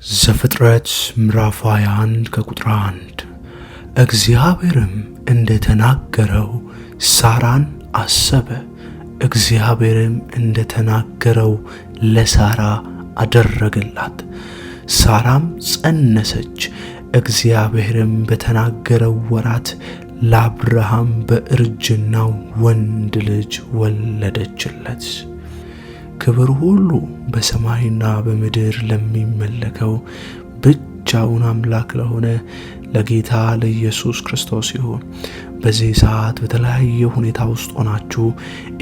ዘፍጥረት ምዕራፍ 21 ከቁጥር 1 እግዚአብሔርም እንደተናገረው ሳራን አሰበ። እግዚአብሔርም እንደተናገረው ለሳራ አደረገላት። ሳራም ጸነሰች። እግዚአብሔርም በተናገረው ወራት ለአብርሃም በእርጅናው ወንድ ልጅ ወለደችለት። ክብር ሁሉ በሰማይና በምድር ለሚመለከው ብቻውን አምላክ ለሆነ ለጌታ ለኢየሱስ ክርስቶስ ይሁን። በዚህ ሰዓት በተለያየ ሁኔታ ውስጥ ሆናችሁ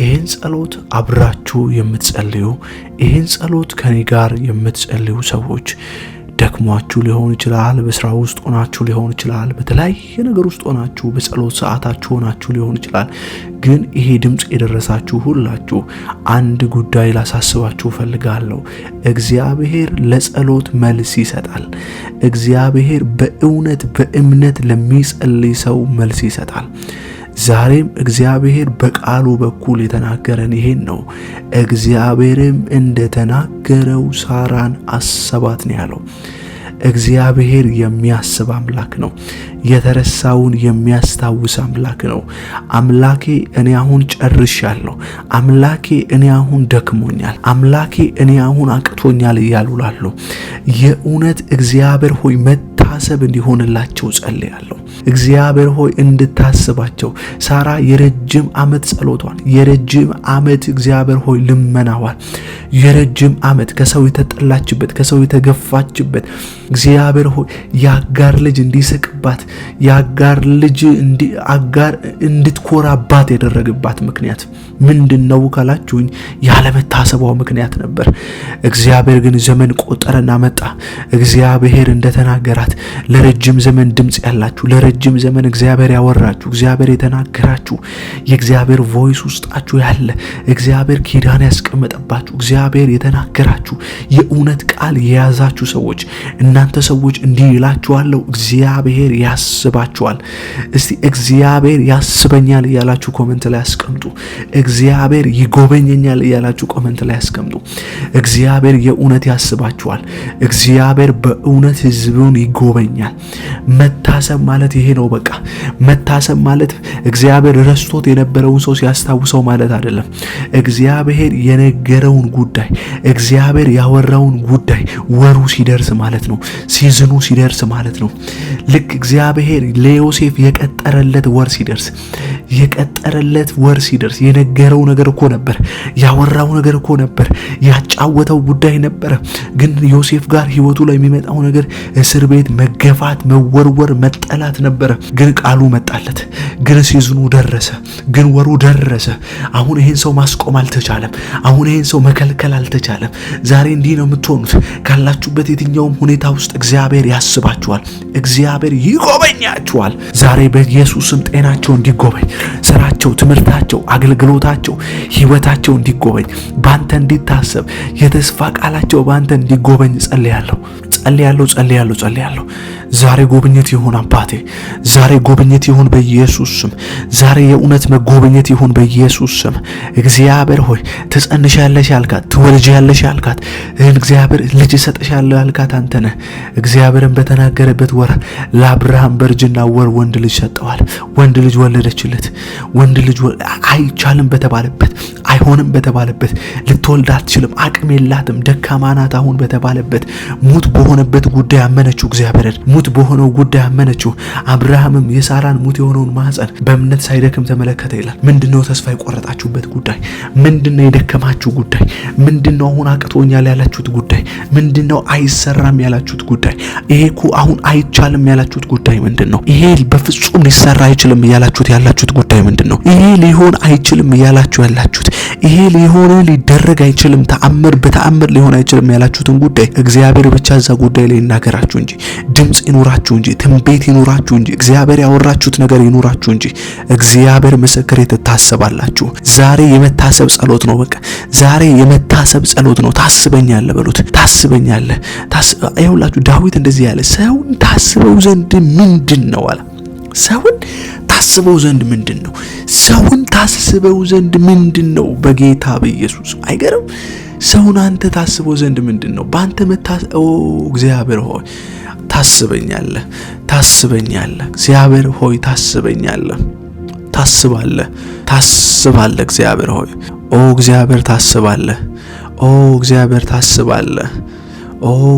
ይህን ጸሎት አብራችሁ የምትጸልዩ፣ ይህን ጸሎት ከኔ ጋር የምትጸልዩ ሰዎች ደክሟችሁ ሊሆን ይችላል፣ በስራ ውስጥ ሆናችሁ ሊሆን ይችላል፣ በተለያየ ነገር ውስጥ ሆናችሁ በጸሎት ሰዓታችሁ ሆናችሁ ሊሆን ይችላል። ግን ይሄ ድምጽ የደረሳችሁ ሁላችሁ አንድ ጉዳይ ላሳስባችሁ ፈልጋለሁ። እግዚአብሔር ለጸሎት መልስ ይሰጣል። እግዚአብሔር በእምነት ለሚጸልይ ሰው መልስ ይሰጣል። ዛሬም እግዚአብሔር በቃሉ በኩል የተናገረን ይሄን ነው። እግዚአብሔርም እንደተናገረው ሳራን አሰባት ነው ያለው። እግዚአብሔር የሚያስብ አምላክ ነው። የተረሳውን የሚያስታውስ አምላክ ነው። አምላኬ እኔ አሁን ጨርሻለሁ፣ አምላኬ እኔ አሁን ደክሞኛል፣ አምላኬ እኔ አሁን አቅቶኛል እያሉላሉ የእውነት እግዚአብሔር ሆይ መታሰብ እንዲሆንላቸው ጸልያለሁ። እግዚአብሔር ሆይ እንድታስባቸው ሳራ የረጅም ዓመት ጸሎቷን፣ የረጅም ዓመት እግዚአብሔር ሆይ ልመናዋን፣ የረጅም ዓመት ከሰው የተጠላችበት፣ ከሰው የተገፋችበት እግዚአብሔር ሆይ የአጋር ልጅ እንዲስቅባት፣ የአጋር ልጅ አጋር እንድትኮራባት ያደረገባት ምክንያት ምንድነው ካላችሁኝ ያለመታሰቧ ምክንያት ነበር። እግዚአብሔር ግን ዘመን ቆጠረና መጣ። እግዚአብሔር እንደተናገራት ለረጅም ዘመን ድምጽ ያላችሁ፣ ለረጅም ዘመን እግዚአብሔር ያወራችሁ፣ እግዚአብሔር የተናገራችሁ፣ የእግዚአብሔር ቮይስ ውስጣችሁ ያለ፣ እግዚአብሔር ኪዳን ያስቀመጠባችሁ፣ እግዚአብሔር የተናገራችሁ የእውነት ቃል የያዛችሁ ሰዎች እናንተ ሰዎች እንዲህ ይላችኋለሁ፣ እግዚአብሔር ያስባችኋል። እስቲ እግዚአብሔር ያስበኛል እያላችሁ ኮሜንት ላይ አስቀምጡ። እግዚአብሔር ይጎበኘኛል እያላችሁ ኮሜንት ላይ አስቀምጡ። እግዚአብሔር የእውነት ያስባችኋል። እግዚአብሔር በእውነት ሕዝቡን ይጎበኛል። መታሰብ ማለት ይሄ ነው። በቃ መታሰብ ማለት እግዚአብሔር ረስቶት የነበረውን ሰው ሲያስታውሰው ማለት አይደለም። እግዚአብሔር የነገረውን ጉዳይ፣ እግዚአብሔር ያወራውን ጉዳይ ወሩ ሲደርስ ማለት ነው። ሲዝኑ ሲደርስ ማለት ነው። ልክ እግዚአብሔር ለዮሴፍ የቀጠረለት ወር ሲደርስ፣ የቀጠረለት ወር ሲደርስ የነገረው ነገር እኮ ነበር፣ ያወራው ነገር እኮ ነበር፣ ያጫወተው ጉዳይ ነበር። ግን ዮሴፍ ጋር ህይወቱ ላይ የሚመጣው ነገር እስር ቤት መገፋት፣ መወርወር፣ መጠላት ነበር። ግን ቃሉ መጣለት። ግን ሲዝኑ ደረሰ። ግን ወሩ ደረሰ። አሁን ይሄን ሰው ማስቆም አልተቻለም። አሁን ይሄን ሰው መከልከል አልተቻለም። ዛሬ እንዲህ ነው የምትሆኑት። ካላችሁበት የትኛውም ሁኔታ ውስጥ እግዚአብሔር ያስባችኋል። እግዚአብሔር ይጎበኛችኋል። ዛሬ በኢየሱስም ጤናቸው እንዲጎበኝ፣ ስራቸው፣ ትምህርታቸው፣ አገልግሎታቸው፣ ህይወታቸው እንዲጎበኝ፣ ባንተ እንዲታሰብ፣ የተስፋ ቃላቸው ባንተ እንዲጎበኝ ጸልያለሁ። ዛሬ ጉብኝት ይሁን አባቴ። ዛሬ ጉብኝት ይሁን በኢየሱስ ስም። ዛሬ የእውነት መጎብኘት ይሁን በኢየሱስ ስም። እግዚአብሔር ሆይ ትጸንሻለሽ ያልካት፣ ትወልጃለሽ ያልካት፣ እግዚአብሔር ልጅ ሰጥሻለሁ ያልካት አንተ ነህ። እግዚአብሔርን በተናገረበት ወር ለአብርሃም በእርጅና ወር ወንድ ልጅ ሰጠዋል። ወንድ ልጅ ወለደችለት። ወንድ ልጅ አይቻልም በተባለበት፣ አይሆንም በተባለበት፣ ልትወልድ አትችልም፣ አቅም የላትም፣ ደካማ ናት አሁን በተባለበት ሙት በሆነበት ጉዳይ አመነችው። እግዚአብሔርን ሙት በሆነው ጉዳይ አመነችው። አብርሃምም የሳራን ሙት የሆነውን ማህፀን በእምነት ሳይደክም ተመለከተ ይላል። ምንድነው ተስፋ የቆረጣችሁበት ጉዳይ? ምንድነው የደከማችሁ ጉዳይ? ምንድነው አሁን አቅቶኛል ያላችሁት ጉዳይ? ምንድነው አይሰራም ያላችሁት ጉዳይ? ይሄ እኮ አሁን አይቻልም ያላችሁት ጉዳይ ምንድነው? ይሄ በፍጹም ሊሰራ አይችልም ያላችሁት ጉዳይ ምንድነው? ይሄ ሊሆን አይችልም ያላችሁት፣ ይሄ ሊደረግ አይችልም፣ በተአምር ሊሆን አይችልም ያላችሁትን ጉዳይ እግዚአብሔር ብቻ እዛ ጉዳይ ላይ ይናገራችሁ እንጂ፣ ድምጽ ይኖራችሁ እንጂ፣ ትንቢት ይኖራችሁ እንጂ፣ እግዚአብሔር ያወራችሁት ነገር ይኖራችሁ እንጂ፣ እግዚአብሔር ምስክር ትታሰባላችሁ። ዛሬ የመታሰብ ጸሎት ነው። በቃ ዛሬ የመታሰብ ጸሎት ነው። ታስበኛለህ በሉት። ታስበኛለህ። ይኸውላችሁ ዳዊት እንደዚህ ያለ ሰውን ታስበው ዘንድ ምንድን ነው አለ። ሰውን ታስበው ዘንድ ምንድነው? ሰውን ታስበው ዘንድ ምንድነው? በጌታ በኢየሱስ አይገርም። ሰውን አንተ ታስበው ዘንድ ምንድነው? ባንተ እግዚአብሔር ሆይ ታስበኛለህ፣ ታስበኛለህ። እግዚአብሔር ሆይ ታስበኛለህ፣ ታስባለህ፣ ታስባለህ። እግዚአብሔር ሆይ እግዚአብሔር ታስባለህ፣ እግዚአብሔር ታስባለህ፣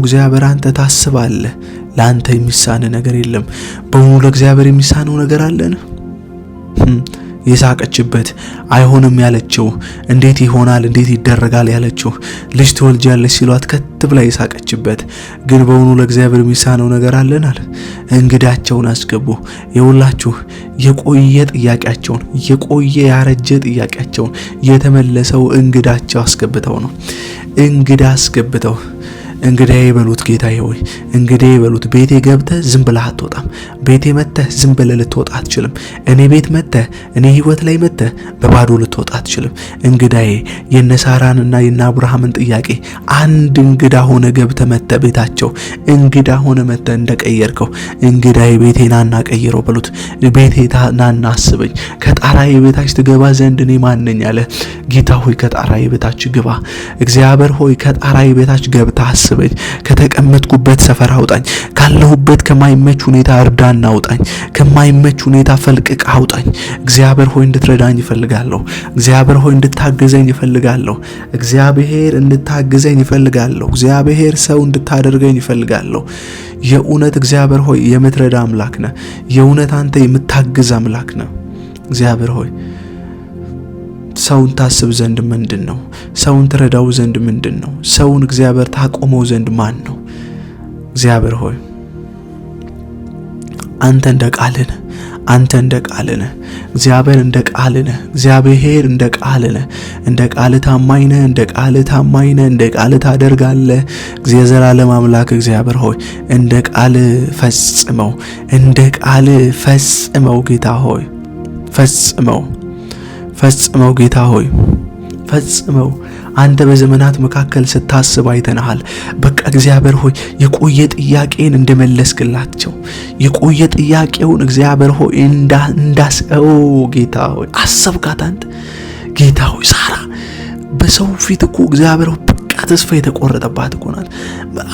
እግዚአብሔር አንተ ታስባለህ። ለአንተ የሚሳን ነገር የለም። በሙሉ ለእግዚአብሔር የሚሳነው ነገር አለን? የሳቀችበት አይሆንም ያለችው እንዴት ይሆናል እንዴት ይደረጋል ያለችው ልጅ ትወልጃለሽ ሲሏት ከት ብላ የሳቀችበት ግን በእውኑ ለእግዚአብሔር የሚሳነው ነገር አለን አለ። እንግዳቸውን አስገቡ። የሁላችሁ የቆየ ጥያቄያቸውን የቆየ ያረጀ ጥያቄያቸውን የተመለሰው እንግዳቸው አስገብተው ነው። እንግዳ አስገብተው እንግዳዬ በሉት ጌታዬ ሆይ እንግዳዬ በሉት። ቤቴ ገብተህ ዝም ብለህ አትወጣም። ቤቴ መጥተህ ዝም ብለህ ልትወጣ አትችልም። እኔ ቤት መጥተህ እኔ ህይወት ላይ መጥተህ በባዶ ልትወጣ አትችልም። እንግዳዬ የነሳራንና የአብርሃምን ጥያቄ አንድ እንግዳ ሆነ ገብተህ መጥተህ ቤታቸው እንግዳ ሆነ መጥተህ እንደቀየርከው እንግዳዬ ቤቴን ናና ቀይረው በሉት። ቤቴ ናና አስበኝ። ከጣራዬ በታች ትገባ ዘንድ እኔ ማን ነኝ አለ ጌታ ሆይ ከጣራዬ በታች ግባ። እግዚአብሔር ሆይ ከጣራዬ በታች ገብተህ ከተቀመጥኩበት ሰፈር አውጣኝ። ካለሁበት ከማይመች ሁኔታ እርዳና አውጣኝ። ከማይመች ሁኔታ ፈልቅቅ አውጣኝ። እግዚአብሔር ሆይ እንድትረዳኝ ይፈልጋለሁ። እግዚአብሔር ሆይ እንድታገዘኝ ይፈልጋለሁ። እግዚአብሔር እንድታገዘኝ ይፈልጋለሁ። እግዚአብሔር ሰው እንድታደርገኝ ይፈልጋለሁ። የእውነት እግዚአብሔር ሆይ የምትረዳ አምላክ ነህ። የእውነት አንተ የምታግዝ አምላክ ነህ። እግዚአብሔር ሆይ ሰውን ታስብ ዘንድ ምንድነው? ሰውን ትረዳው ዘንድ ምንድነው? ሰውን እግዚአብሔር ታቆመው ዘንድ ማን ነው? እግዚአብሔር ሆይ አንተ እንደ ቃልህ ነህ። አንተ እንደ ቃልህ ነህ። እግዚአብሔር እንደ ቃልህ ነህ። እግዚአብሔር እንደ ቃልህ ነህ። እንደ ቃልህ ታማኝ ነህ። እንደ ቃልህ ታማኝ ነህ። እንደ ቃልህ ታደርጋለህ። የዘላለም አምላክ እግዚአብሔር ሆይ እንደ ቃልህ ፈጽመው። እንደ ቃልህ ፈጽመው ጌታ ሆይ ፈጽመው። ፈጽመው ጌታ ሆይ ፈጽመው። አንተ በዘመናት መካከል ስታስብ አይተናል። በቃ እግዚአብሔር ሆይ የቆየ ጥያቄን እንደመለስክላቸው የቆየ ጥያቄውን እግዚአብሔር ሆይ እንዳስው ጌታ ሆይ አሰብካት። አንተ ጌታ ሆይ ሳራ በሰው ፊት እኮ እግዚአብሔር ተስፋ የተቆረጠባት እኮ ናት።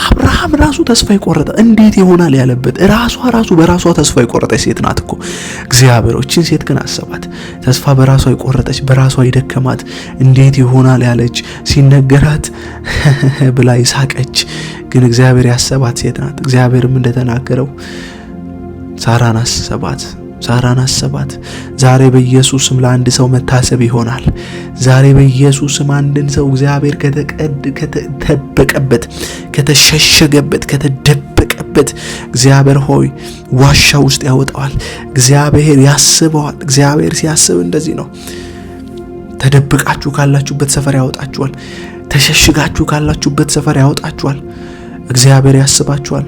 አብርሃም ራሱ ተስፋ የቆረጠ እንዴት ይሆናል ያለበት ራሱ በራሷ ተስፋ የቆረጠች ሴት ናት እኮ። እግዚአብሔሮችን ሴት ግን አሰባት። ተስፋ በራሷ የቆረጠች በራሷ የደከማት እንዴት ይሆናል ያለች ሲነገራት ብላ ይሳቀች። ግን እግዚአብሔር ያሰባት ሴት ናት። እግዚአብሔርም እንደተናገረው ሳራን አሰባት። ሳራን አሰባት። ዛሬ በኢየሱስም ለአንድ ሰው መታሰብ ይሆናል። ዛሬ በኢየሱስም አንድን ሰው እግዚአብሔር ከተደበቀበት ከተሸሸገበት ከተደበቀበት እግዚአብሔር ሆይ ዋሻ ውስጥ ያወጣዋል። እግዚአብሔር ያስበዋል። እግዚአብሔር ሲያስብ እንደዚህ ነው። ተደብቃችሁ ካላችሁበት ሰፈር ያወጣችኋል። ተሸሽጋችሁ ካላችሁበት ሰፈር ያወጣችኋል። እግዚአብሔር ያስባችኋል።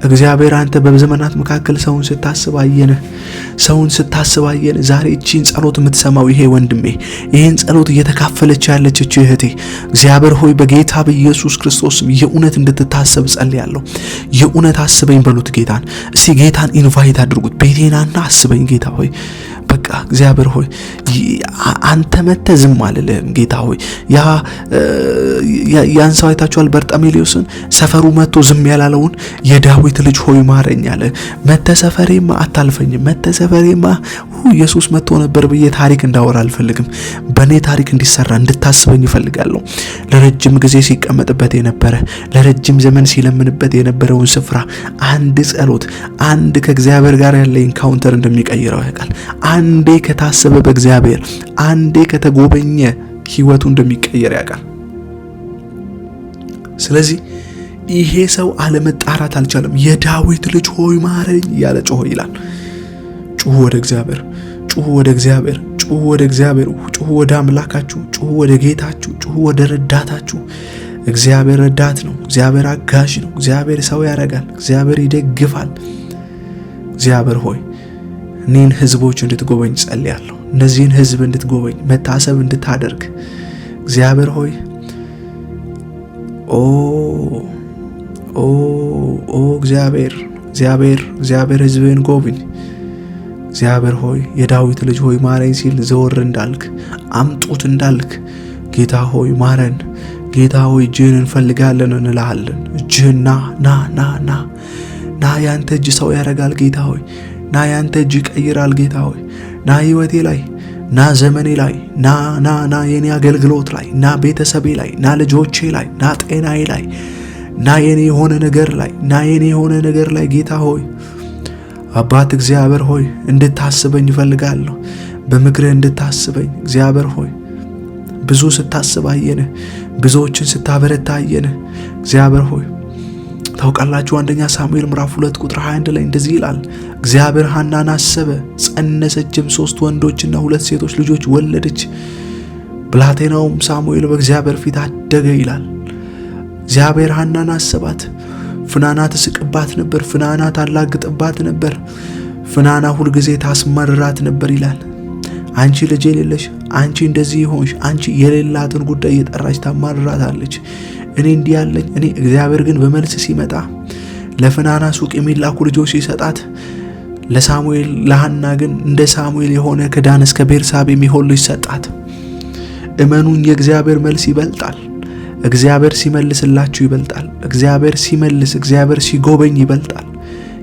እግዚአብሔር አንተ በዘመናት መካከል ሰውን ስታስብ አየንህ። ሰውን ስታስብ አየንህ። ዛሬ እቺን ጸሎት የምትሰማው ይሄ ወንድሜ ይሄን ጸሎት እየተካፈለች ያለች እቺ እህቴ እግዚአብሔር ሆይ በጌታ በኢየሱስ ክርስቶስ የእውነት እንድትታሰብ ጸልያለሁ። የእውነት አስበኝ በሉት ጌታን። እስቲ ጌታን ኢንቫይት አድርጉት። ቤቴናና አስበኝ ጌታ ሆይ በቃ እግዚአብሔር ሆይ አንተ መተህ ዝም አልልህም ጌታ ሆይ። ያን ሰው አይታችኋል በርጠሜሌዎስን ሰፈሩ መጥቶ ዝም ያላለውን የዳዊት ልጅ ሆይ ማረኝ አለ። መተህ ሰፈሬማ አታልፈኝም። መተህ ሰፈሬማ ኢየሱስ መጥቶ ነበር ብዬ ታሪክ እንዳወራ አልፈልግም። በኔ ታሪክ እንዲሰራ እንድታስበኝ እፈልጋለሁ። ለረጅም ጊዜ ሲቀመጥበት የነበረ ለረጅም ዘመን ሲለምንበት የነበረውን ስፍራ አንድ ጸሎት አንድ ከእግዚአብሔር ጋር ያለ ኢንካውንተር እንደሚቀይረው ያውቃል። አንዴ ከታሰበ በእግዚአብሔር አንዴ ከተጎበኘ ህይወቱ እንደሚቀየር ያውቃል። ስለዚህ ይሄ ሰው አለመጣራት አልቻለም። የዳዊት ልጅ ሆይ ማረኝ ያለ ጮህ ይላል። ጩሁ ወደ እግዚአብሔር፣ ጩሁ ወደ እግዚአብሔር፣ ጩሁ ወደ እግዚአብሔር፣ ጩሁ ወደ አምላካችሁ፣ ጩሁ ወደ ጌታችሁ፣ ጩሁ ወደ ረዳታችሁ። እግዚአብሔር ረዳት ነው። እግዚአብሔር አጋዥ ነው። እግዚአብሔር ሰው ያረጋል። እግዚአብሔር ይደግፋል። እግዚአብሔር ሆይ እኔን ህዝቦች እንድትጎበኝ ጸልያለሁ። እነዚህን ህዝብ እንድትጎበኝ መታሰብ እንድታደርግ እግዚአብሔር ሆይ እግዚአብሔር ሕዝብህን ጎብኝ። እግዚአብሔር ሆይ የዳዊት ልጅ ሆይ ማረኝ ሲል ዘወር እንዳልክ አምጡት እንዳልክ ጌታ ሆይ ማረን። ጌታ ሆይ እጅህን እንፈልጋለን እንልሃለን። እጅህን ና ያንተ እጅ ሰው ያደርጋል ጌታ ሆይ። ና ያንተ እጅ ይቀይራል ጌታ ሆይ። ና ህይወቴ ላይ፣ ና ዘመኔ ላይ፣ ና የኔ አገልግሎት ላይ፣ ና ቤተሰቤ ላይ፣ ና ልጆቼ ላይ፣ ና ጤናዬ ላይ፣ ና የኔ የሆነ ነገር ላይ ጌታ ሆይ አባት እግዚአብሔር ሆይ እንድታስበኝ እፈልጋለሁ። በምክርህ እንድታስበኝ እግዚአብሔር ሆይ ብዙ ስታስብ አየንህ፣ ብዙዎችን ስታበረታ አየንህ። እግዚአብሔር ሆይ ታውቃላችሁ 1 ሳሙኤል ምዕራፍ 2 ቁጥር 21 ላይ እንደዚህ ይላል፣ እግዚአብሔር ሐናን አሰበ፣ ጸነሰችም፣ 3 ወንዶችና 2 ሴቶች ልጆች ወለደች። ብላቴናውም ሳሙኤል በእግዚአብሔር ፊት አደገ ይላል። እግዚአብሔር ሐናን አሰባት። ፍናና ትስቅባት ነበር፣ ፍናና ታላግጥባት ነበር፣ ፍናና ሁልጊዜ ታስመርራት ነበር ይላል። አንቺ ልጅ የሌለሽ፣ አንቺ እንደዚህ ሆንሽ፣ አንቺ የሌላትን ጉዳይ እየጠራች ታማርራታለች። እኔ እንዲህ ያለኝ እኔ እግዚአብሔር ግን በመልስ ሲመጣ ለፍናና ሱቅ የሚላኩ ልጆች ሲሰጣት ለሳሙኤል ለሐና ግን እንደ ሳሙኤል የሆነ ከዳን እስከ ቤርሳቤ የሚሆን ልጅ ሰጣት። እመኑኝ የእግዚአብሔር መልስ ይበልጣል። እግዚአብሔር ሲመልስላችሁ ይበልጣል። እግዚአብሔር ሲመልስ፣ እግዚአብሔር ሲጎበኝ ይበልጣል።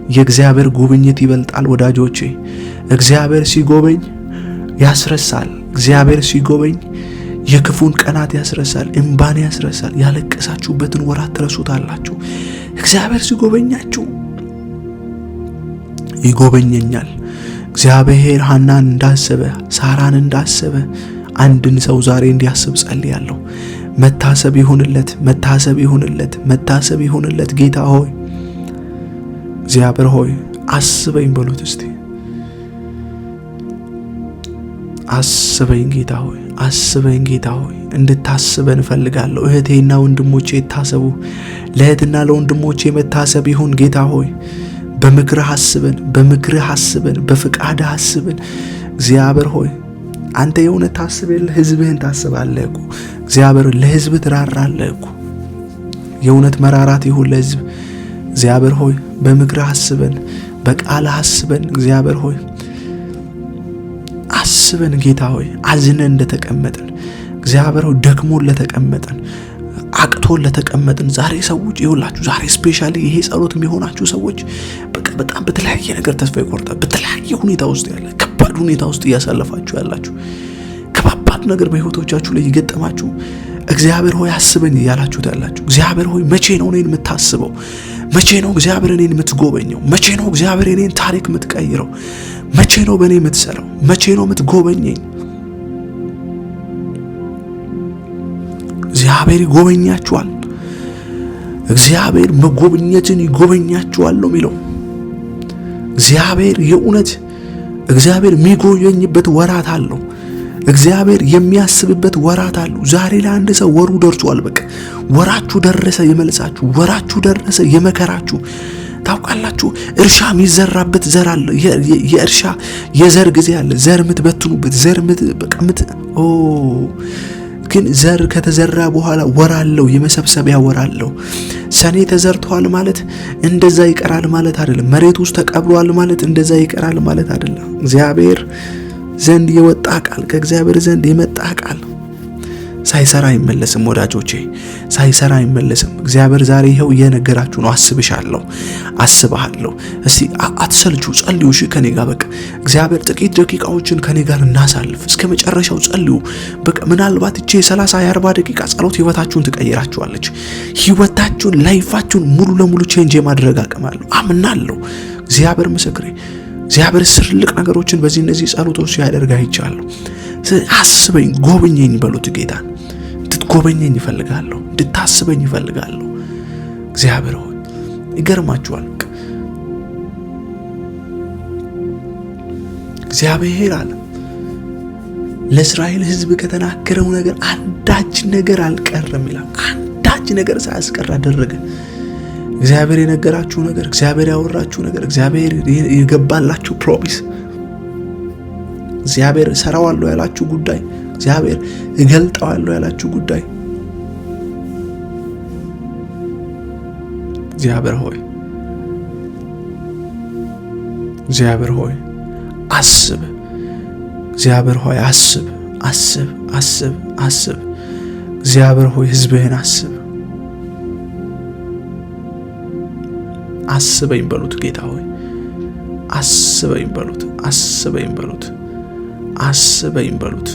የእግዚአብሔር ጉብኝት ይበልጣል ወዳጆቼ። እግዚአብሔር ሲጎበኝ ያስረሳል። እግዚአብሔር ሲጎበኝ የክፉን ቀናት ያስረሳል፣ እንባን ያስረሳል። ያለቀሳችሁበትን ወራት ትረሱታላችሁ። እግዚአብሔር ሲጎበኛችሁ ይጎበኘኛል። እግዚአብሔር ሐናን እንዳሰበ፣ ሳራን እንዳሰበ አንድን ሰው ዛሬ እንዲያስብ ጸልያለሁ። መታሰብ ይሁንለት። ጌታ ሆይ እግዚአብሔር ሆይ አስበኝ በሉት እስቲ። አስበኝ ጌታ ሆይ እንድታስበን እፈልጋለሁ። እህቴና ወንድሞቼ ይታሰቡ። ለእህትና ለወንድሞቼ መታሰብ ይሁን ጌታ ሆይ። በምክርህ አስበን፣ በፍቃድህ አስበን። እግዚአብሔር ሆይ አንተ የእውነት ታስበህ ህዝብህን ታስባለህ እኮ። እግዚአብሔር ለህዝብ ትራራለህ እኮ። የእውነት መራራት ይሁን ለህዝብ። እግዚአብሔር ሆይ በምክርህ አስበን፣ በቃልህ አስበን። እግዚአብሔር ሆይ አስበን ጌታ ሆይ። አዝነን እንደተቀመጥን እግዚአብሔር ሆይ ደክሞን ለተቀመጥን፣ አቅቶን ለተቀመጥን ዛሬ ሰዎች ይሁላችሁ። ዛሬ ስፔሻሊ ይሄ ጸሎት የሚሆናችሁ ሰዎች በጣም በተለያየ ነገር ተስፋ ይቆርጣል። በተለያየ ሁኔታ ውስጥ ያለ ከባድ ሁኔታ ውስጥ እያሳለፋችሁ ያላችሁ፣ ከባድ ነገር በህይወቶቻችሁ ላይ ይገጠማችሁ፣ እግዚአብሔር ሆይ አስበኝ እያላችሁት ያላችሁ፣ እግዚአብሔር ሆይ መቼ ነው እኔን የምታስበው? መቼ ነው እግዚአብሔር እኔን የምትጎበኘው? መቼ ነው እግዚአብሔር እኔን ታሪክ የምትቀይረው? መቼ ነው በእኔ የምትሰራው? መቼ ነው የምትጎበኘኝ? እግዚአብሔር ይጎበኛችኋል። እግዚአብሔር መጎብኘትን ይጎበኛችኋል ነው የሚለው። እግዚአብሔር የእውነት እግዚአብሔር የሚጎበኝበት ወራት አለው። እግዚአብሔር የሚያስብበት ወራት አሉ። ዛሬ ለአንድ ሰው ወሩ ደርሷል። በቃ ወራችሁ ደረሰ የመልሳችሁ፣ ወራችሁ ደረሰ የመከራችሁ። ታውቃላችሁ እርሻ የሚዘራበት ዘር አለ። የእርሻ የዘር ጊዜ አለ። ዘር የምትበትኑበት ዘር ግን ዘር ከተዘራ በኋላ ወር አለው፣ የመሰብሰቢያ ወር አለው። ሰኔ ተዘርቷል ማለት እንደዛ ይቀራል ማለት አይደለም። መሬት ውስጥ ተቀብሯል ማለት እንደዛ ይቀራል ማለት አይደለም። እግዚአብሔር ዘንድ የወጣ ቃል፣ ከእግዚአብሔር ዘንድ የመጣ ቃል ሳይሰራ አይመለስም ወዳጆቼ፣ ሳይሰራ አይመለስም። እግዚአብሔር ዛሬ ይሄው እየነገራችሁ ነው። አስብሻለሁ፣ አስብሃለሁ። እስቲ አትሰልቹ፣ ጸልዩ። እሺ ከኔ ጋር በቃ እግዚአብሔር ጥቂት ደቂቃዎችን ከኔ ጋር እናሳልፍ። እስከ መጨረሻው ጸልዩ። በቃ ምናልባት እቺ 30 40 ደቂቃ ጸሎት ህይወታችሁን ትቀይራችኋለች። ህይወታችሁን፣ ላይፋችሁን ሙሉ ለሙሉ ቼንጅ የማድረግ አቅም አለው። አምናለሁ። እግዚአብሔር ምስክሬ። እግዚአብሔር ትልቅ ነገሮችን በዚህ እነዚህ ጸሎቶች ሲያደርግ አይቻለሁ። አስበኝ፣ ጎበኘኝ በሉት ጌታን። እንድትጎበኘኝ ይፈልጋለሁ፣ እንድታስበኝ ይፈልጋለሁ። እግዚአብሔር ሆይ ይገርማችኋል። እግዚአብሔር አለ ለእስራኤል ሕዝብ ከተናገረው ነገር አንዳች ነገር አልቀረም ይላል። አንዳች ነገር ሳያስቀር አደረገ። እግዚአብሔር የነገራችሁ ነገር፣ እግዚአብሔር ያወራችሁ ነገር፣ እግዚአብሔር የገባላችሁ ፕሮሚስ፣ እግዚአብሔር ሰራዋለሁ ያላችሁ ጉዳይ፣ እግዚአብሔር እገልጣዋለሁ ያላችሁ ጉዳይ እግዚአብሔር ሆይ አስብ። እግዚአብሔር ሆይ አስብ። እግዚአብሔር ሆይ ሕዝብህን አስበኝ በሉት። ጌታ ሆይ አስበኝ በሉት።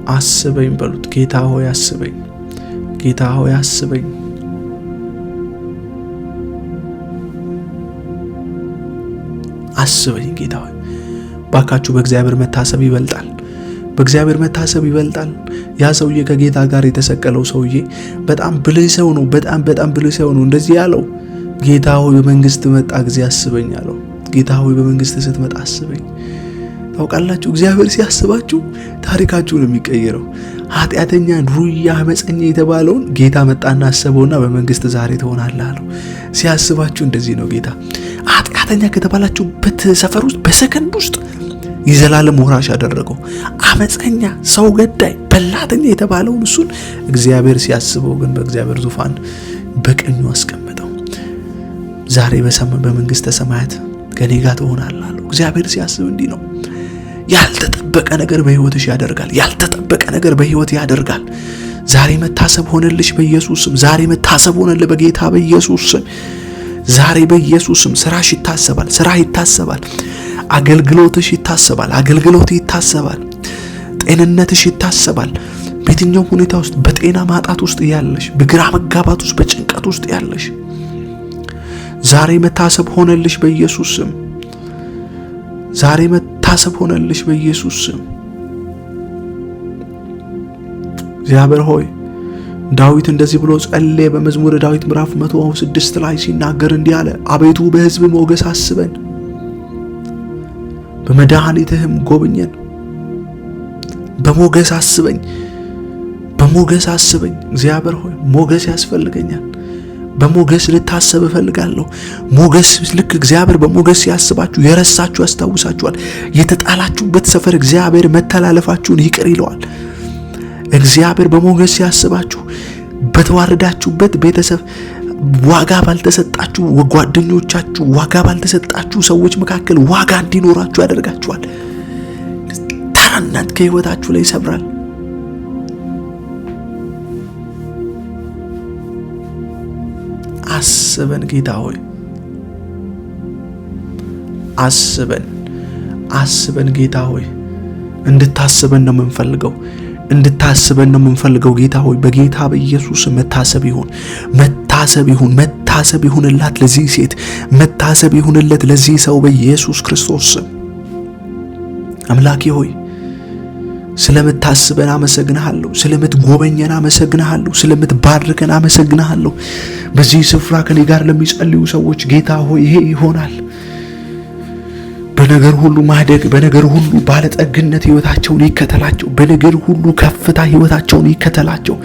አስበኝ በሉት። ጌታ ሆይ አስበኝ። ጌታ ሆይ አስበኝ። ጌታ ሆይ ባካችሁ በእግዚአብሔር መታሰብ ይበልጣል። ያ ሰውዬ ከጌታ ጋር የተሰቀለው ሰውዬ በጣም ብልህ ሰው ነው። በጣም ብልህ ሰው ነው። እንደዚህ ያለው ጌታ ሆይ በመንግስት መጣ ጊዜ አስበኝ አለው። ጌታ ሆይ በመንግስት ስትመጣ አስበኝ። ታውቃላችሁ እግዚአብሔር ሲያስባችሁ ታሪካችሁ ነው የሚቀየረው። ኃጢአተኛ፣ ዱርያ፣ አመፀኛ የተባለውን ጌታ መጣና አሰበውና በመንግስት ዛሬ ትሆናለህ አለው። ሲያስባችሁ እንደዚህ ነው ጌታ። ኃጢአተኛ ከተባላችሁበት ሰፈር ውስጥ በሰከንድ ውስጥ የዘላለም ወራሽ ያደረገው አመፀኛ፣ ሰው ገዳይ፣ በላተኛ የተባለውን እሱን እግዚአብሔር ሲያስበው ግን በእግዚአብሔር ዙፋን በቀኙ አስቀመጠው። ዛሬ በመንግስተ ሰማያት ከኔ ጋር ትሆናለህ አለው። እግዚአብሔር ሲያስብ እንዲህ ነው። ያልተጠበቀ ነገር በህይወትሽ ያደርጋል። ዛሬ መታሰብ ሆነልሽ በኢየሱስ ስም። ዛሬ መታሰብ ሆነልህ በጌታ በኢየሱስ ስም። ዛሬ በኢየሱስ ስም ስራሽ ይታሰባል። አገልግሎትሽ ይታሰባል። ጤንነትሽ ይታሰባል። በየትኛው ሁኔታ ውስጥ በጤና ማጣት ውስጥ ያለሽ፣ በግራ መጋባት ውስጥ፣ በጭንቀት ውስጥ ያለሽ ዛሬ መታሰብ ሆነልሽ በኢየሱስ ስም። እግዚአብሔር ሆይ ዳዊት እንደዚህ ብሎ ጸለየ። በመዝሙረ ዳዊት ምዕራፍ 106 ላይ ሲናገር እንዲህ አለ፣ አቤቱ በሕዝብ ሞገስ አስበን፣ በመድኃኒትህም ጎብኘን። በሞገስ አስበኝ። እግዚአብሔር ሆይ ሞገስ ያስፈልገኛል። በሞገስ ልታሰብ እፈልጋለሁ። ሞገስ ልክ እግዚአብሔር በሞገስ ሲያስባችሁ የረሳችሁ ያስታውሳችኋል። የተጣላችሁበት ሰፈር እግዚአብሔር መተላለፋችሁን ይቅር ይለዋል። እግዚአብሔር በሞገስ ሲያስባችሁ በተዋረዳችሁበት ቤተሰብ ዋጋ ባልተሰጣችሁ ጓደኞቻችሁ ዋጋ ባልተሰጣችሁ ሰዎች መካከል ዋጋ እንዲኖራችሁ ያደርጋችኋል። ታናት ከህይወታችሁ ላይ ይሰብራል። አስበን ጌታ ሆይ አስበን ጌታ ሆይ እንድታስበን ነው የምንፈልገው። ጌታ ሆይ በጌታ በኢየሱስ መታሰብ ይሁንላት ለዚህ ሴት፣ መታሰብ ይሁንለት ለዚህ ሰው በኢየሱስ ክርስቶስ አምላኬ ሆይ ስለምታስበን አመሰግናለሁ። ስለምትጎበኘን አመሰግናለሁ። ስለምትባርከን አመሰግናለሁ። በዚህ ስፍራ ከኔ ጋር ለሚጸልዩ ሰዎች ጌታ ሆይ ይሄ ይሆናል። በነገር ሁሉ ማደግ፣ በነገር ሁሉ ባለጠግነት ህይወታቸውን ይከተላቸው። በነገር ሁሉ ከፍታ ህይወታቸውን ይከተላቸው።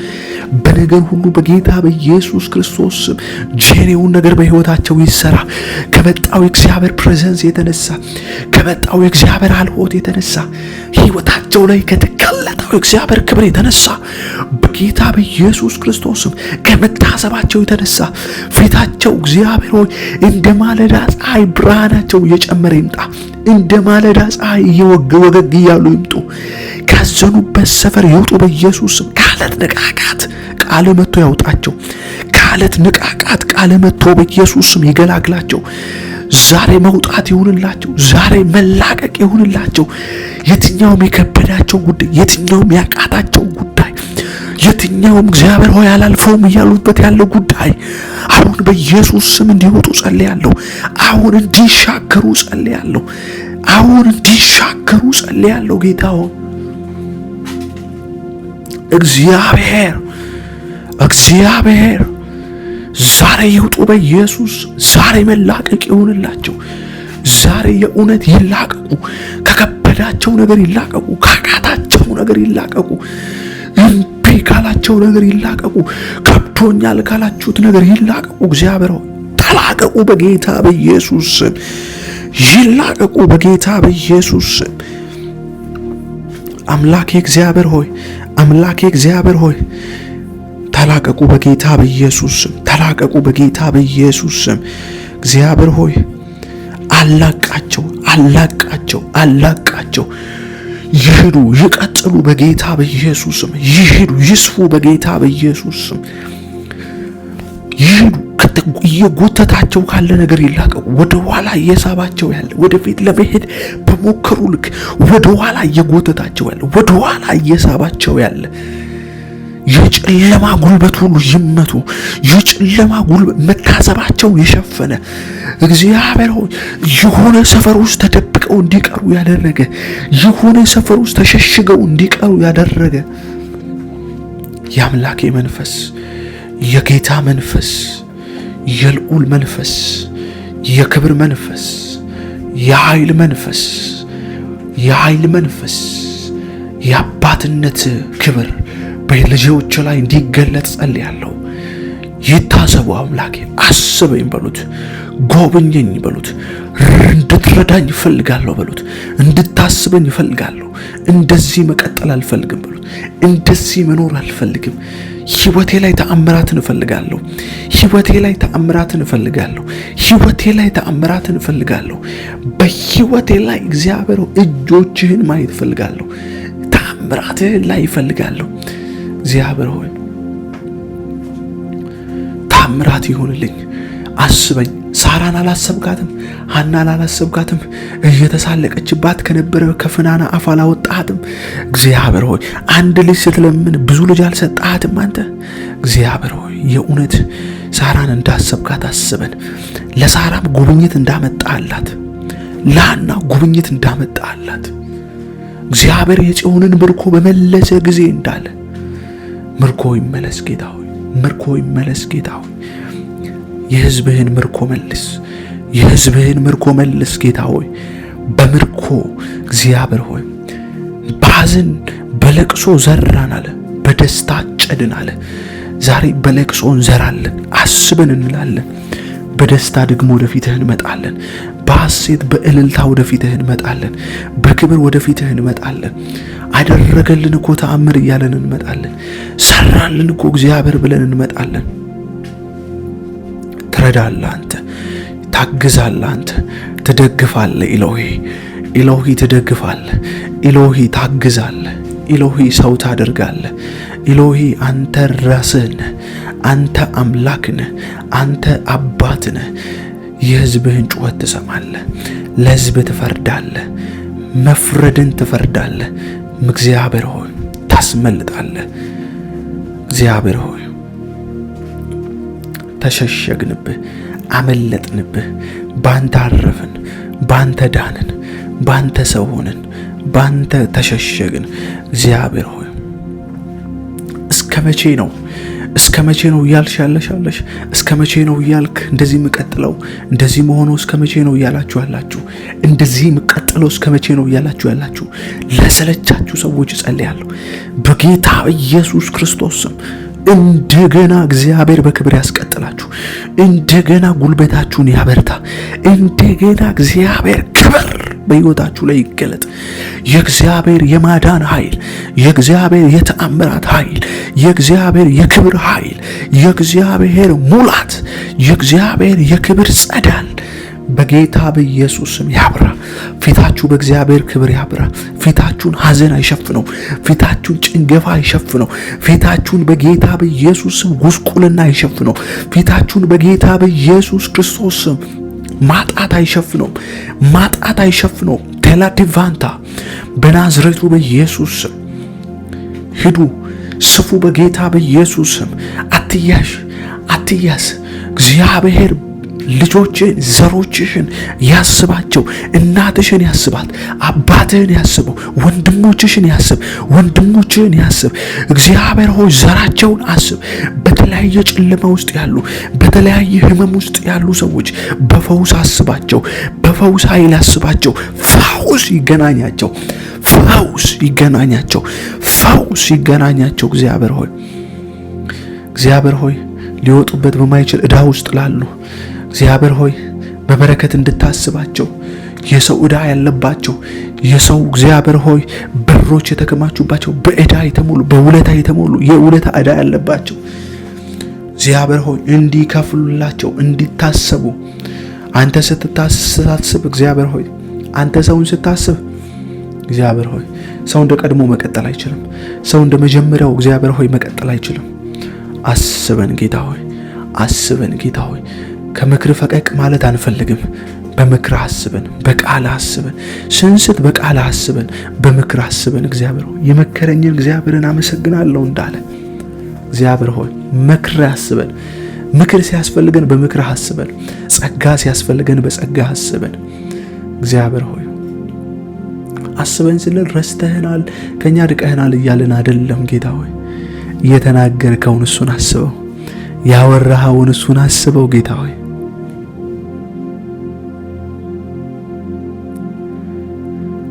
በነገር ሁሉ በጌታ በኢየሱስ ክርስቶስ ጄኔውን ነገር በህይወታቸው ይሰራ። ከመጣው የእግዚአብሔር ፕሬዘንስ የተነሳ፣ ከመጣው የእግዚአብሔር አልሆት የተነሳ፣ ህይወታቸው ላይ ከተገለጠው የእግዚአብሔር ክብር የተነሳ በጌታ በኢየሱስ ክርስቶስ ከመታሰባቸው የተነሳ ፊታቸው እግዚአብሔር ሆይ እንደ ማለዳ ፀሐይ ብርሃናቸው እየጨመረ ይምጣ። እንደ ማለዳ ፀሐይ ወገግ እያሉ ይምጡ። ካዘኑበት ሰፈር ይውጡ በኢየሱስ ስም። ከአለት ንቃቃት ቃል መጥቶ ያውጣቸው። ከአለት ንቃቃት ቃል መጥቶ በኢየሱስ ስም ይገላግላቸው። ዛሬ መውጣት ይሁንላቸው። ዛሬ መላቀቅ ይሁንላቸው። የትኛውም የከበዳቸው ጉዳይ፣ የትኛውም ያቃታቸው ጉዳይ፣ የትኛውም እግዚአብሔር ሆይ አላልፈውም እያሉበት ያለው ጉዳይ አሁን በኢየሱስ ስም እንዲወጡ ጸልያለሁ። አሁን እንዲሻገሩ ጸልያለሁ። ጌታ ሆይ እግዚአብሔር ዛሬ ይውጡ በኢየሱስ። ዛሬ መላቀቅ ይሁንላቸው። ዛሬ የእውነት ይላቀቁ። ከከበዳቸው ነገር ይላቀቁ። ካቃታቸው ነገር ይላቀቁ። እምቢ ካላቸው ነገር ይላቀቁ። ከብዶኛል ካላችሁት ነገር ይላቀቁ። እግዚአብሔር ሆይ ተላቀቁ በጌታ በኢየሱስ ስም። ይላቀቁ በጌታ በኢየሱስ ስም። አምላኬ እግዚአብሔር ሆይ፣ አምላኬ እግዚአብሔር ሆይ ተላቀቁ በጌታ በኢየሱስ ስም፣ ተላቀቁ በጌታ በኢየሱስ ስም። እግዚአብሔር ሆይ አላቃቸው፣ አላቃቸው፣ አላቃቸው። ይሂዱ፣ ይቀጥሉ በጌታ በኢየሱስ ስም። ይሂዱ፣ ይስፉ በጌታ በኢየሱስ ስም። ይሂዱ፣ እየጎተታቸው ካለ ነገር ይላቀቁ። ወደ ኋላ እየሳባቸው ያለ ወደፊት ለመሄድ በሞከሩ ልክ ወደ ኋላ እየጎተታቸው ያለ ወደ ኋላ እየሳባቸው ያለ የጨለማ ጉልበት ሁሉ ይመቱ። የጨለማ ጉልበት መታሰባቸውን የሸፈነ እግዚአብሔር ሆይ የሆነ ሰፈር ውስጥ ተደብቀው እንዲቀሩ ያደረገ የሆነ ሰፈር ውስጥ ተሸሽገው እንዲቀሩ ያደረገ የአምላኬ መንፈስ፣ የጌታ መንፈስ፣ የልዑል መንፈስ፣ የክብር መንፈስ፣ የኃይል መንፈስ፣ የኃይል መንፈስ፣ የአባትነት ክብር በልጆች ላይ እንዲገለጥ ጸልያለሁ። ይታሰቡ አምላኬ፣ አስበኝ በሉት፣ ጎብኘኝ በሉት፣ እንድትረዳኝ እፈልጋለሁ በሉት፣ እንድታስበኝ እፈልጋለሁ። እንደዚህ መቀጠል አልፈልግም በሉት፣ እንደዚህ መኖር አልፈልግም። ሕይወቴ ላይ ተአምራትን እፈልጋለሁ። ሕይወቴ ላይ ተአምራትን እፈልጋለሁ። ሕይወቴ ላይ ተአምራትን እፈልጋለሁ። በሕይወቴ ላይ እግዚአብሔር እጆችህን ማየት እፈልጋለሁ። ተአምራትህን ላይ እፈልጋለሁ። እግዚአብሔር ሆይ ተአምራት ይሁንልኝ። አስበኝ። ሳራን አላሰብካትም? ሐናን አላሰብካትም? እየተሳለቀችባት ከነበረ ከፍናና አፍ አላወጣሃትም? እግዚአብሔር ሆይ አንድ ልጅ ስትለምን ብዙ ልጅ አልሰጣሃትም አንተ? እግዚአብሔር ሆይ የእውነት ሳራን እንዳሰብካት አስበን። ለሳራም ጉብኝት እንዳመጣላት፣ ለሐና ጉብኝት እንዳመጣላት እግዚአብሔር የጽዮንን ምርኮ በመለሰ ጊዜ እንዳለ ምርኮ ይመለስ ጌታ ሆይ፣ ምርኮ ይመለስ ጌታ ሆይ። የሕዝብህን ምርኮ መልስ፣ የሕዝብህን ምርኮ መልስ ጌታ ሆይ። በምርኮ እግዚአብሔር ሆይ በሐዘን በለቅሶ ዘራን አለ፣ በደስታ ጨድን አለ። ዛሬ በለቅሶ እንዘራለን፣ አስበን እንላለን። በደስታ ደግሞ ወደፊትህ እንመጣለን። በሐሴት በእልልታ ወደፊትህ እንመጣለን። በክብር ወደፊትህ እንመጣለን። አደረገልን እኮ ተአምር እያለን እንመጣለን። ሰራልን እኮ እግዚአብሔር ብለን እንመጣለን። ትረዳለህ አንተ፣ ታግዛለህ አንተ፣ ትደግፋለህ። ኢሎሂ ትደግፋለህ። ኢሎሂ ታግዛለህ። ኢሎሂ ሰው ታደርጋለህ። ኢሎሂ አንተ ራስህ ነህ። አንተ አምላክ ነህ። አንተ አባት ነህ። የሕዝብህን ጩኸት ትሰማለህ። ለሕዝብ ትፈርዳለህ። መፍረድን ትፈርዳለህ። እግዚአብሔር ሆይ ታስመልጣለህ። እግዚአብሔር ሆይ ተሸሸግንብህ፣ አመለጥንብህ። ባንተ አረፍን፣ ባንተ ዳንን፣ ባንተ ሰው ሆንን፣ ባንተ ተሸሸግን። እግዚአብሔር ሆይ እስከ መቼ ነው እስከ መቼ ነው እያልሽ ያለሽ? እስከ መቼ ነው እያልክ እንደዚህ የምቀጥለው እንደዚህ መሆኑ እስከ መቼ ነው እያላችሁ ያላችሁ? እንደዚህ የምቀጥለው እስከ መቼ ነው እያላችሁ ያላችሁ? ለሰለቻችሁ ሰዎች እጸልያለሁ በጌታ ኢየሱስ ክርስቶስ ስም። እንደገና እግዚአብሔር በክብር ያስቀጥላችሁ። እንደገና ጉልበታችሁን ያበርታ። እንደገና እግዚአብሔር ክብር በሕይወታችሁ ላይ ይገለጥ። የእግዚአብሔር የማዳን ኃይል፣ የእግዚአብሔር የተአምራት ኃይል፣ የእግዚአብሔር የክብር ኃይል፣ የእግዚአብሔር ሙላት፣ የእግዚአብሔር የክብር ጸዳል በጌታ በኢየሱስ ስም ያብራ። ፊታችሁ በእግዚአብሔር ክብር ያብራ። ፊታችሁን ሐዘን አይሸፍነው። ፊታችሁን ጭንገፋ አይሸፍነው። ፊታችሁን በጌታ በኢየሱስ ስም ጉስቁልና አይሸፍነው። ፊታችሁን በጌታ በኢየሱስ ክርስቶስ ስም ማጣት አይሸፍነው። ማጣት አይሸፍነው። ቴላዲቫንታ በናዝሬቱ በኢየሱስ ስም ሂዱ፣ ስፉ በጌታ በኢየሱስ ስም። አትያሽ፣ አትያስ። እግዚአብሔር ልጆችን ዘሮችሽን ያስባቸው። እናትሽን ያስባት፣ አባትህን ያስበው፣ ወንድሞችሽን ያስብ፣ ወንድሞችህን ያስብ። እግዚአብሔር ሆይ ዘራቸውን አስብ። በተለያየ ጨለማ ውስጥ ያሉ፣ በተለያየ ህመም ውስጥ ያሉ ሰዎች በፈውስ አስባቸው፣ በፈውስ ኃይል አስባቸው። ፈውስ ይገናኛቸው፣ ፈውስ ይገናኛቸው፣ ፈውስ ይገናኛቸው። እግዚአብሔር ሆይ ሊወጡበት በማይችል ዕዳ ውስጥ ላሉ እግዚአብሔር ሆይ በበረከት እንድታስባቸው፣ የሰው ዕዳ ያለባቸው የሰው እግዚአብሔር ሆይ በሮች የተከማቹባቸው በዕዳ የተሞሉ በውለታ የተሞሉ የውለታ ዕዳ ያለባቸው እግዚአብሔር ሆይ እንዲከፍሉላቸው እንዲታሰቡ አንተ ስታስብ እግዚአብሔር ሆይ አንተ ሰውን ስታስብ እግዚአብሔር ሆይ ሰው እንደ ቀድሞ መቀጠል አይችልም። ሰው እንደ መጀመሪያው እግዚአብሔር ሆይ መቀጠል አይችልም። አስበን ጌታ ሆይ አስበን ጌታ ሆይ ከምክር ፈቀቅ ማለት አንፈልግም። በምክር አስበን በቃል አስበን ስንስት በቃል አስበን በምክር አስበን እግዚአብሔር ሆይ የመከረኝን እግዚአብሔርን አመሰግናለሁ እንዳለ እግዚአብሔር ሆይ ምክር አስበን ምክር ሲያስፈልገን በምክር አስበን ጸጋ ሲያስፈልገን በጸጋ አስበን እግዚአብሔር ሆይ አስበን ስንል ረስተህናል ከኛ ርቀህናል እያልን አይደለም ጌታ ሆይ የተናገርከውን እሱን አስበው ያወራኸውን እሱን አስበው ጌታ ሆይ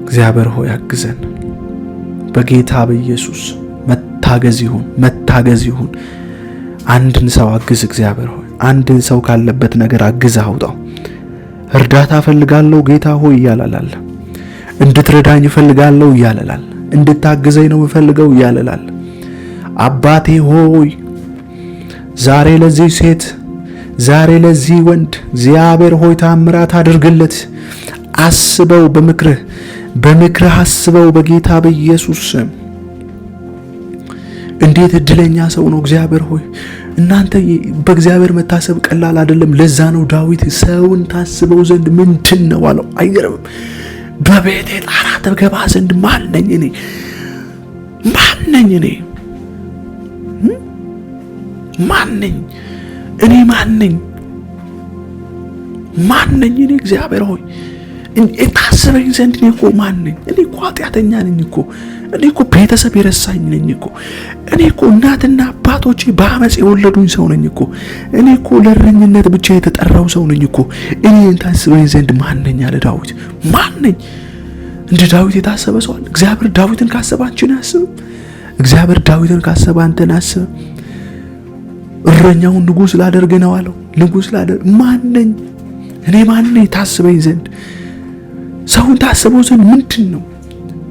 እግዚአብሔር ሆይ አግዘን በጌታ በኢየሱስ መታገዝ ይሁን አንድን ሰው አግዝ እግዚአብሔር ሆይ አንድን ሰው ካለበት ነገር አግዝ አውጣው እርዳታ ፈልጋለሁ ጌታ ሆይ ያላላል እንድትረዳኝ ፈልጋለሁ ያላላል እንድታግዘኝ ነው ፈልገው ያላላል አባቴ ሆይ ዛሬ ለዚህ ሴት ዛሬ ለዚህ ወንድ እግዚአብሔር ሆይ ታምራት አድርግለት አስበው በምክርህ አስበው በጌታ በኢየሱስ እንዴት እድለኛ ሰው ነው እግዚአብሔር ሆይ እናንተ በእግዚአብሔር መታሰብ ቀላል አይደለም ለዛ ነው ዳዊት ሰውን ታስበው ዘንድ ምንድን ነው አለው አይገርም በቤቴ ጣራ ተገባ ዘንድ ማን ነኝ እኔ እግዚአብሔር ሆይ ታስበኝ ዘንድ እኔ እኮ ማን ነኝ እኔ እኮ ኃጢአተኛ ነኝ እኮ እኔ እኮ ቤተሰብ የረሳኝ ነኝ እኮ እኔ እኮ እናትና አባቶቼ በአመጽ የወለዱኝ ሰው ነኝ እኮ እኔ እኮ ለእረኝነት ብቻ የተጠራው ሰው ነኝ እኮ እኔን ታስበኝ ዘንድ ማን ነኝ አለ ዳዊት ማን ነኝ እንደ ዳዊት የታሰበ ሰው አለ እግዚአብሔር ዳዊትን ካሰበ አንቺን ያስብ እግዚአብሔር ዳዊትን ካሰበ አንተን ያስብ እረኛውን ንጉስ ላደርግ ነው አለው ንጉስ ላደርግ ማን ነኝ ታስበኝ ዘንድ ሰውን ታስበው ዘንድ ምንድን ነው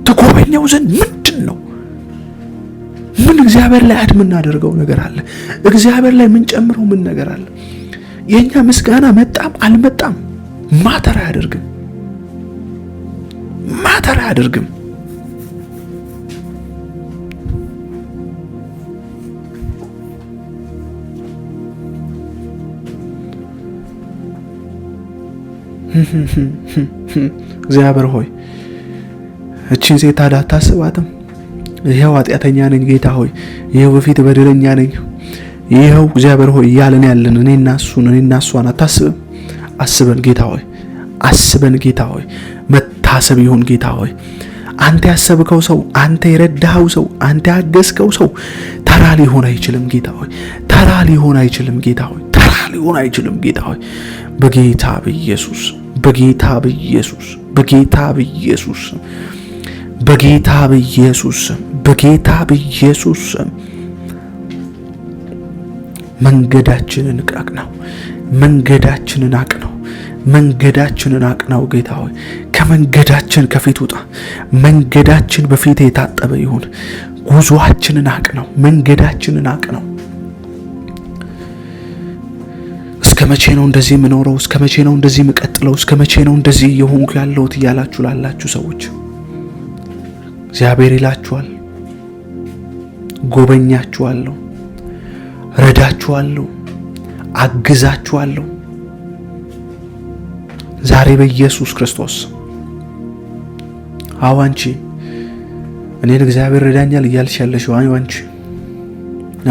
ተቆበኛው ዘንድ ምንድን ነው ምን እግዚአብሔር ላይ አድምና አደርገው ነገር አለ እግዚአብሔር ላይ ምን ጨምረው ምን ነገር አለ የኛ ምስጋና መጣም አልመጣም ማተር አያደርግም እግዚአብሔር ሆይ እቺን ሴት አታስባትም ይሄው ኃጢአተኛ ነኝ ጌታ ሆይ ይሄው በፊት በደለኛ ነኝ ይሄው እግዚአብሔር ሆይ ያለን እኔና እሷን አታስብም አስበን ጌታ ሆይ መታሰብ ይሁን ጌታ ሆይ አንተ ያሰብከው ሰው አንተ የረዳኸው ሰው አንተ ያገዝከው ሰው ተራ ሊሆን አይችልም ጌታ ሆይ ተራ ሊሆን አይችልም ጌታ ሆይ በጌታ በኢየሱስ መንገዳችንን አቅናው ጌታ ሆይ ከመንገዳችን ከፊት ውጣ መንገዳችን በፊት የታጠበ ይሁን ጉዞአችንን አቅናው መንገዳችንን አቅናው እስከመቼ ነው እንደዚህ የምኖረው እስከመቼ ነው እንደዚህ የምቀጥለው እስከመቼ ነው እንደዚህ የሆንኩ ያለሁት እያላችሁ ላላችሁ ሰዎች እግዚአብሔር ይላችኋል ጎበኛችኋለሁ ረዳችኋለሁ አግዛችኋለሁ ዛሬ በኢየሱስ ክርስቶስ አዋንቺ እኔን እግዚአብሔር ረዳኛል እያልሽ ያለሽው አንቺ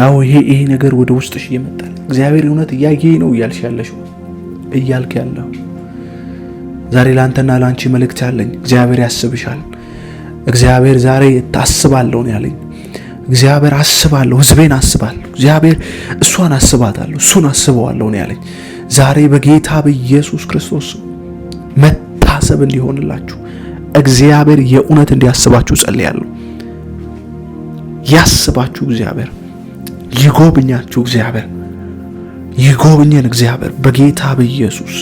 አዎ ይሄ ነገር ወደ ውስጥሽ ይመጣል እግዚአብሔር እውነት እያየኝ ነው እያልሽ ያለሽው እያልክ ያለው ዛሬ ላንተና ላንቺ መልእክት ያለኝ እግዚአብሔር ያስብሻል እግዚአብሔር ዛሬ ታስባለሁ ነው ያለኝ እግዚአብሔር አስባለሁ ህዝቤን አስባለሁ እግዚአብሔር እሷን አስባታለሁ እሱን አስበዋለሁ ነው ያለኝ ዛሬ በጌታ በኢየሱስ ክርስቶስ መታሰብ እንዲሆንላችሁ እግዚአብሔር የእውነት እንዲያስባችሁ ጸልያለሁ ያስባችሁ እግዚአብሔር ይጎብኛችሁ እግዚአብሔር ይጎብኘን እግዚአብሔር በጌታ በኢየሱስ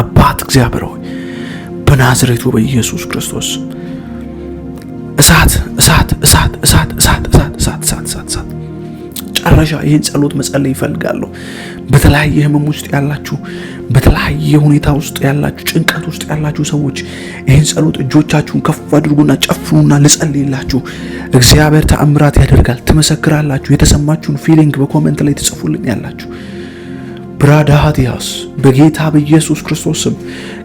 አባት እግዚአብሔር ሆይ በናዝሬቱ በኢየሱስ ክርስቶስ እሳት እሳት እሳት እሳት እሳት እሳት እሳት እሳት እሳት እሳት ጨረሻ ይህን ጸሎት መጸለይ ይፈልጋለሁ። በተለያየ ህመም ውስጥ ያላችሁ፣ በተለያየ ሁኔታ ውስጥ ያላችሁ፣ ጭንቀት ውስጥ ያላችሁ ሰዎች ይህን ጸሎት እጆቻችሁን ከፍ አድርጉና ጨፍኑና ልጸልይላችሁ። እግዚአብሔር ተአምራት ያደርጋል። ትመሰክራላችሁ። የተሰማችሁን ፊሊንግ በኮሜንት ላይ ትጽፉልኝ ያላችሁ ብራዳሃቲያስ በጌታ በኢየሱስ ክርስቶስ ስም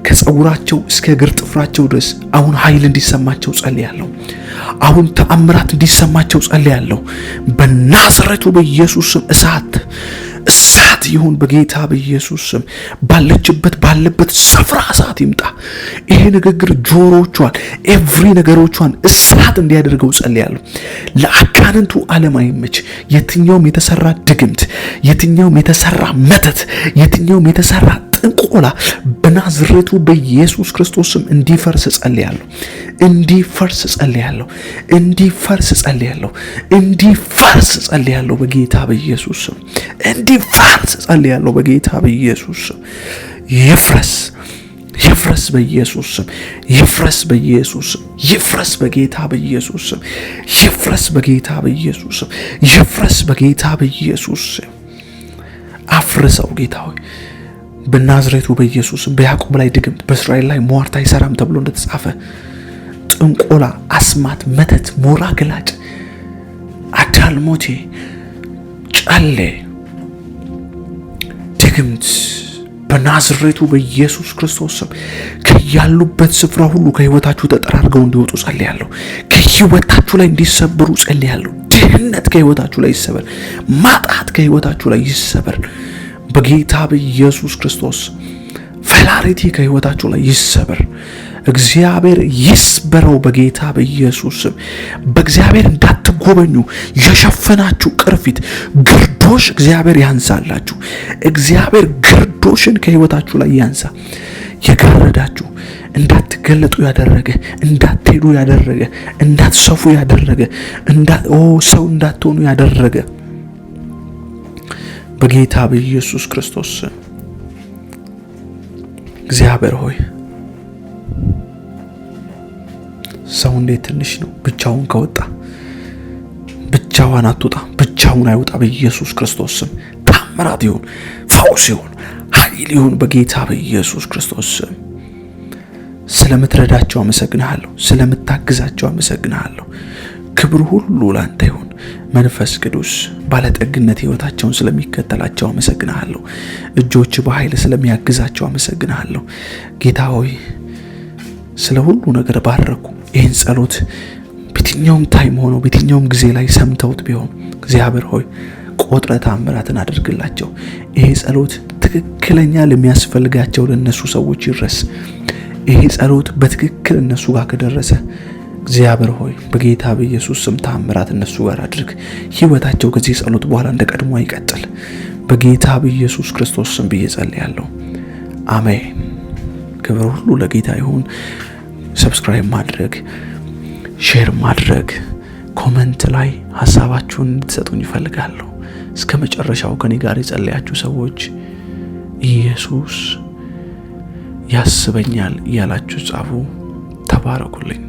ከጸጉራቸው እስከ እግር ጥፍራቸው ድረስ አሁን ኃይል እንዲሰማቸው ጸልያለሁ። አሁን ተአምራት እንዲሰማቸው ጸልያለሁ። በናዝሬቱ በኢየሱስ ስም እሳት ይሁን። በጌታ በኢየሱስ ስም ባለበት ስፍራ እሳት ይምጣ። ይሄ ንግግር ጆሮቿን ኤቭሪ ነገሮቿን እሳት እንዲያደርገው ጸልያለሁ። ለአጋንንቱ ዓለም አይመች። የትኛውም የተሰራ ድግምት፣ የትኛውም የተሰራ መተት፣ የትኛውም የተሰራ ጥንቆላ በናዝሬቱ በኢየሱስ ክርስቶስ ስም እንዲፈርስ ጸልያለሁ። እንዲፈርስ ጸልያለሁ። እንዲፈርስ ጸልያለሁ። እንዲፈርስ ጸልያለሁ በጌታ በኢየሱስ ስም። እንዲፈርስ ጸልያለሁ በጌታ በኢየሱስ ስም። ይፍረስ ይፍረስ በኢየሱስ ስም። ይፍረስ በኢየሱስ ስም። ይፍረስ በጌታ በኢየሱስ ስም። ይፍረስ በጌታ በኢየሱስ ስም። ይፍረስ በጌታ በኢየሱስ ስም። አፍርሰው ጌታ ሆይ በናዝሬቱ በኢየሱስ ስም። በያዕቆብ ላይ ድግምት፣ በእስራኤል ላይ ሟርት አይሰራም ተብሎ እንደተጻፈ ጥንቆላ፣ አስማት፣ መተት፣ ሞራ ገላጭ፣ አዳልሞቴ፣ ጨሌ፣ ድግምት በናዝሬቱ በኢየሱስ ክርስቶስ ስም ከያሉበት ስፍራ ሁሉ ከህይወታችሁ ተጠራርገው እንዲወጡ ጸልያለሁ። ከህይወታችሁ ላይ እንዲሰበሩ ጸልያለሁ። ድህነት ከህይወታችሁ ላይ ይሰበር። ማጣት ከህይወታችሁ ላይ ይሰበር በጌታ በኢየሱስ ክርስቶስ። ፌላሪቲ ከህይወታችሁ ላይ ይሰበር። እግዚአብሔር ይስበረው በጌታ በኢየሱስ ስም። በእግዚአብሔር እንዳትጎበኙ የሸፈናችሁ ቅርፊት፣ ግርዶሽ እግዚአብሔር ያንሳላችሁ። እግዚአብሔር ግርዶሽን ከህይወታችሁ ላይ ያንሳ። የጋረዳችሁ እንዳትገለጡ ያደረገ፣ እንዳትሄዱ ያደረገ፣ እንዳትሰፉ ያደረገ፣ ሰው እንዳትሆኑ ያደረገ በጌታ በኢየሱስ ክርስቶስ እግዚአብሔር ሆይ ሰው እንዴት ትንሽ ነው! ብቻውን ከወጣ ብቻዋን አትወጣ፣ ብቻውን አይወጣ። በኢየሱስ ክርስቶስ ስም ታምራት ይሁን፣ ፈውስ ይሁን፣ ኃይል ይሁን በጌታ በኢየሱስ ክርስቶስ ስም። ስለምትረዳቸው አመሰግናለሁ። ስለምታግዛቸው አመሰግናለሁ። ክብር ሁሉ ላንተ ይሁን። መንፈስ ቅዱስ ባለጠግነት ህይወታቸውን ስለሚከተላቸው አመሰግናለሁ። እጆች በኃይል ስለሚያግዛቸው አመሰግናለሁ። ጌታ ሆይ ስለ ሁሉ ነገር ባረኩ። ይህን ጸሎት በየትኛውም ታይም ሆኖ በየትኛውም ጊዜ ላይ ሰምተውት ቢሆን እግዚአብሔር ሆይ ቆጥረ ተአምራትን አድርግላቸው። ይሄ ጸሎት ትክክለኛ ለሚያስፈልጋቸው ለነሱ ሰዎች ይድረስ። ይሄ ጸሎት በትክክል እነሱ ጋር ከደረሰ እግዚአብሔር ሆይ በጌታ በኢየሱስ ስም ተአምራት እነሱ ጋር አድርግ። ህይወታቸው ከዚህ ጸሎት በኋላ እንደቀድሞ አይቀጥል። በጌታ በኢየሱስ ክርስቶስ ስም ብዬ ጸልያለሁ። አሜን። ክብር ሁሉ ለጌታ ይሁን። ሰብስክራይብ ማድረግ፣ ሼር ማድረግ፣ ኮሜንት ላይ ሐሳባችሁን እንድትሰጡኝ ይፈልጋለሁ። እስከ መጨረሻው ከኔ ጋር የጸለያችሁ ሰዎች ኢየሱስ ያስበኛል ያላችሁ ጻፉ። ተባረኩልኝ።